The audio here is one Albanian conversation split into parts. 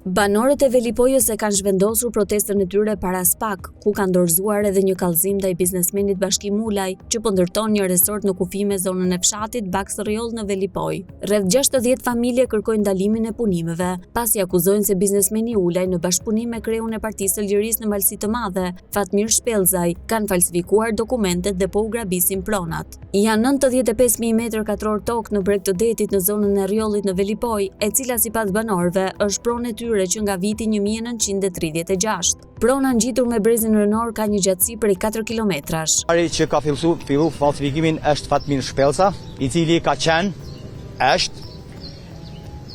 Banorët e Velipojës e kanë zhvendosur protestën e tyre para SPAK, ku kanë dorëzuar edhe një kallëzim ndaj biznesmenit Bashki Mulaj, që po ndërton një resort në kufi me zonën e fshatit Baks Rjoll në Velipoj. Rreth 60 familje kërkojnë ndalimin e punimeve, pasi akuzojnë se biznesmeni Ulaj në bashkëpunim me kreun e Partisë së Lirisë në Malësi të Madhe, Fatmir Shpellzaj, kanë falsifikuar dokumentet dhe po u grabisin pronat. Janë 95.000 m2 tokë në breg të detit në zonën e Rjollit në Velipoj, e cila sipas banorëve është pronë e tyre që nga viti 1936. Prona ngjitur me brezin rënor ka një gjatësi prej 4 kilometrash. Ai që ka fillu falsifikimin është Fatmir Shpellza, i cili ka është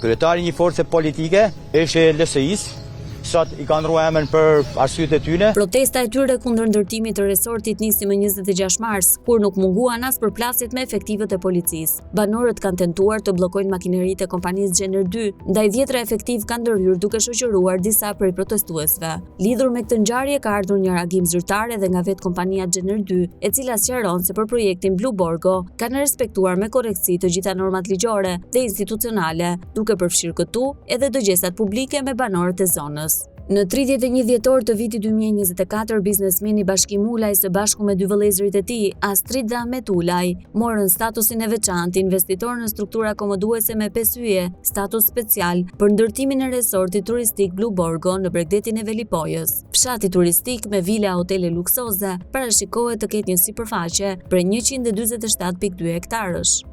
kryetari një force politike, është LSI-s, sot i kanë ndruar emrin për arsyet e tyre. Protesta e tyre kundër ndërtimit të resortit nisi më 26 mars, kur nuk munguan as përplasjet me efektivët e policisë. Banorët kanë tentuar të bllokojnë makineritë e kompanisë Gjener 2, ndaj 10 efektiv kanë ndërhyrë duke shoqëruar disa prej protestuesve. Lidhur me këtë ngjarje ka ardhur një reagim zyrtar edhe nga vetë kompania Gjener 2, e cila sqaron se për projektin Blue Borgo kanë respektuar me korrektësi të gjitha normat ligjore dhe institucionale, duke përfshirë këtu edhe dëgjesat publike me banorët e zonës. Në 31 dhjetor të vitit 2024, biznesmeni Bashki Mulaj së bashku me dy vëllezërit e tij, Astrid dhe Ahmet Ulaj, morën statusin e veçantë investitor në struktura akomoduese me 5 yje, status special për ndërtimin e resortit turistik Blue Borgo në bregdetin e Velipojës. Fshati turistik me vila hotele luksoze parashikohet të ketë një sipërfaqe prej 147.2 hektarësh.